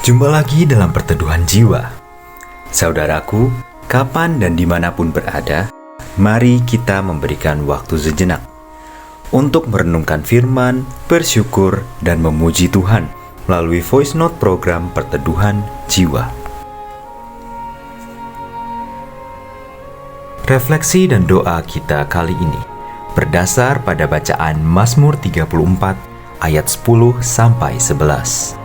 Jumpa lagi dalam Perteduhan Jiwa. Saudaraku, kapan dan dimanapun berada, mari kita memberikan waktu sejenak untuk merenungkan firman, bersyukur, dan memuji Tuhan melalui voice note program Perteduhan Jiwa. Refleksi dan doa kita kali ini berdasar pada bacaan Mazmur 34 ayat 10 sampai 11.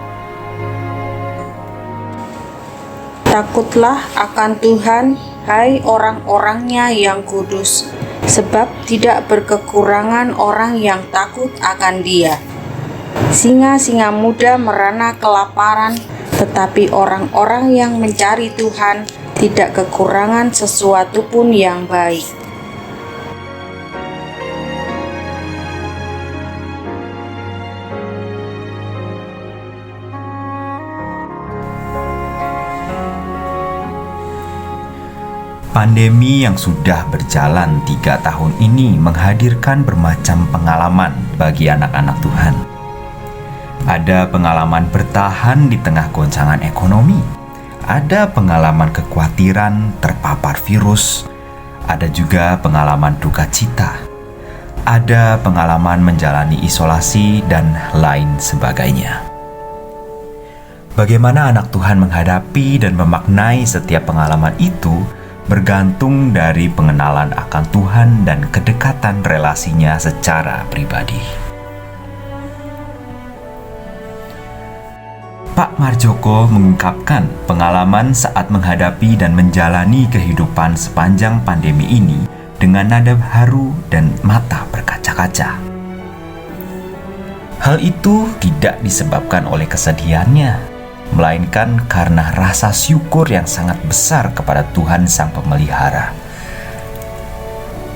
Takutlah akan Tuhan, hai orang-orangnya yang kudus, sebab tidak berkekurangan orang yang takut akan Dia. Singa-singa muda merana kelaparan, tetapi orang-orang yang mencari Tuhan tidak kekurangan sesuatu pun yang baik. Pandemi yang sudah berjalan 3 tahun ini menghadirkan bermacam pengalaman bagi anak-anak Tuhan. Ada pengalaman bertahan di tengah goncangan ekonomi, ada pengalaman kekhawatiran terpapar virus, ada juga pengalaman duka cita, ada pengalaman menjalani isolasi, dan lain sebagainya. Bagaimana anak Tuhan menghadapi dan memaknai setiap pengalaman itu bergantung dari pengenalan akan Tuhan dan kedekatan relasinya secara pribadi. Pak Marjoko mengungkapkan pengalaman saat menghadapi dan menjalani kehidupan sepanjang pandemi ini dengan nada haru dan mata berkaca-kaca. Hal itu tidak disebabkan oleh kesedihannya, melainkan karena rasa syukur yang sangat besar kepada Tuhan Sang Pemelihara.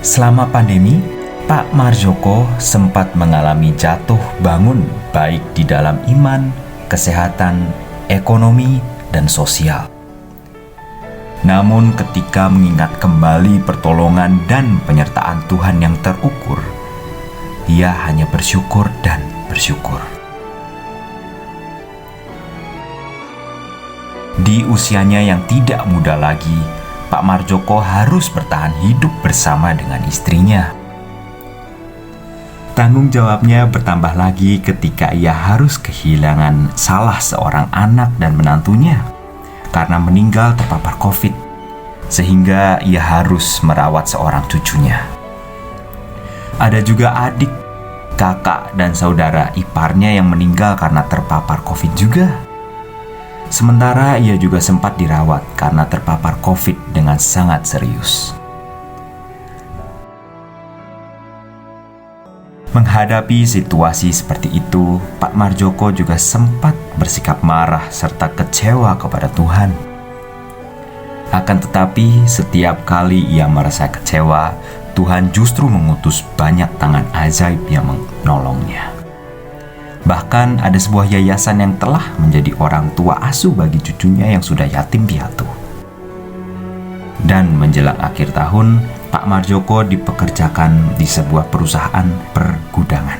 Selama pandemi, Pak Marjoko sempat mengalami jatuh bangun baik di dalam iman, kesehatan, ekonomi, dan sosial. Namun ketika mengingat kembali pertolongan dan penyertaan Tuhan yang terukur, ia hanya bersyukur dan bersyukur. Di usianya yang tidak muda lagi, Pak Marjoko harus bertahan hidup bersama dengan istrinya. Tanggung jawabnya bertambah lagi ketika ia harus kehilangan salah seorang anak dan menantunya karena meninggal terpapar COVID, sehingga ia harus merawat seorang cucunya. Ada juga adik, kakak, dan saudara iparnya yang meninggal karena terpapar COVID juga. Sementara ia juga sempat dirawat karena terpapar COVID dengan sangat serius. Menghadapi situasi seperti itu, Pak Marjoko juga sempat bersikap marah serta kecewa kepada Tuhan. Akan tetapi, setiap kali ia merasa kecewa, Tuhan justru mengutus banyak tangan ajaib yang menolongnya. Bahkan ada sebuah yayasan yang telah menjadi orang tua asuh bagi cucunya yang sudah yatim piatu. Dan menjelang akhir tahun, Pak Marjoko dipekerjakan di sebuah perusahaan pergudangan.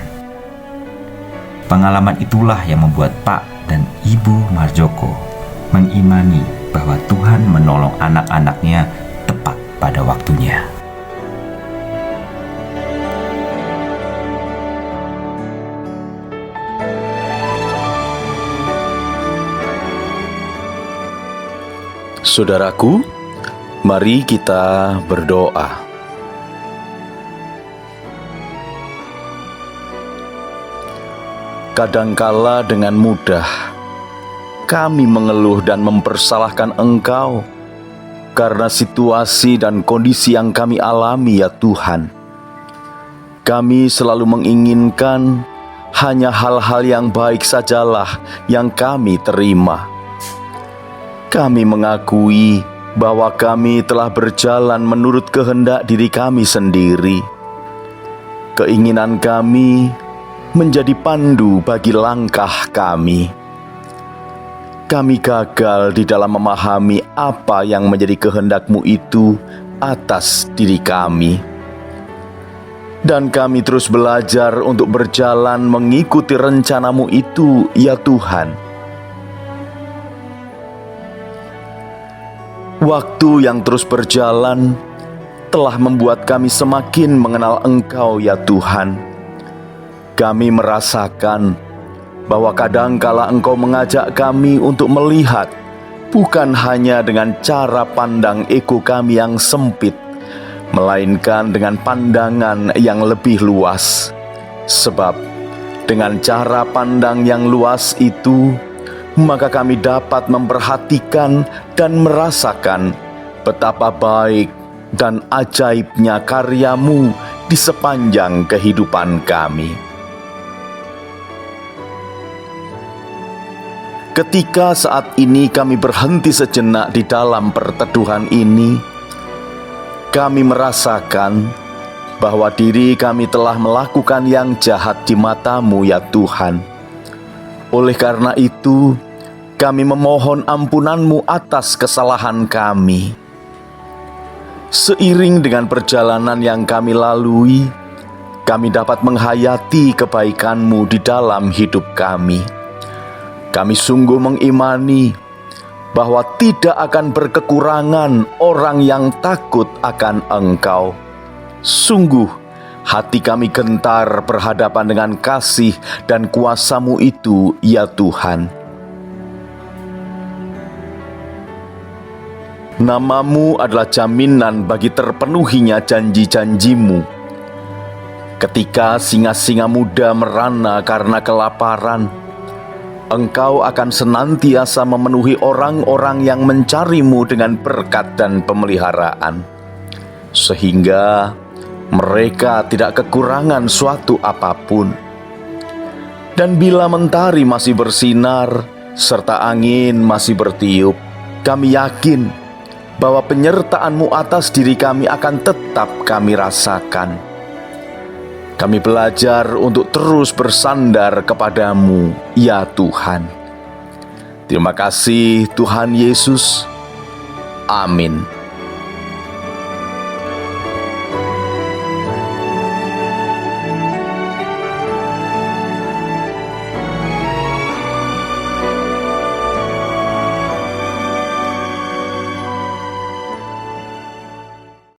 Pengalaman itulah yang membuat Pak dan Ibu Marjoko mengimani bahwa Tuhan menolong anak-anaknya tepat pada waktunya. Saudaraku, mari kita berdoa. Kadangkala dengan mudah kami mengeluh dan mempersalahkan Engkau karena situasi dan kondisi yang kami alami, ya Tuhan. Kami selalu menginginkan hanya hal-hal yang baik sajalah yang kami terima. Kami mengakui bahwa kami telah berjalan menurut kehendak diri kami sendiri. Keinginan kami menjadi pandu bagi langkah kami. Kami gagal di dalam memahami apa yang menjadi kehendak-Mu itu atas diri kami. Dan kami terus belajar untuk berjalan mengikuti rencana-Mu itu, ya Tuhan. Waktu yang terus berjalan telah membuat kami semakin mengenal Engkau ya Tuhan. Kami merasakan bahwa kadangkala Engkau mengajak kami untuk melihat bukan hanya dengan cara pandang ego kami yang sempit, melainkan dengan pandangan yang lebih luas. Sebab dengan cara pandang yang luas itu, maka kami dapat memperhatikan dan merasakan betapa baik dan ajaibnya karya-Mu di sepanjang kehidupan kami. Ketika saat ini kami berhenti sejenak di dalam perteduhan ini, kami merasakan bahwa diri kami telah melakukan yang jahat di mata-Mu ya Tuhan. Oleh karena itu, kami memohon ampunan-Mu atas kesalahan kami. Seiring dengan perjalanan yang kami lalui, kami dapat menghayati kebaikan-Mu di dalam hidup kami. Kami sungguh mengimani bahwa tidak akan berkekurangan orang yang takut akan Engkau. Sungguh, hati kami gentar berhadapan dengan kasih dan kuasa-Mu itu, ya Tuhan. Nama-Mu adalah jaminan bagi terpenuhinya janji-janji-Mu. Ketika singa-singa muda merana karena kelaparan, Engkau akan senantiasa memenuhi orang-orang yang mencari-Mu dengan berkat dan pemeliharaan, sehingga mereka tidak kekurangan suatu apapun. Dan bila mentari masih bersinar, serta angin masih bertiup, kami yakin bahwa penyertaan-Mu atas diri kami akan tetap kami rasakan. Kami belajar untuk terus bersandar kepada-Mu, ya Tuhan. Terima kasih Tuhan Yesus. Amin.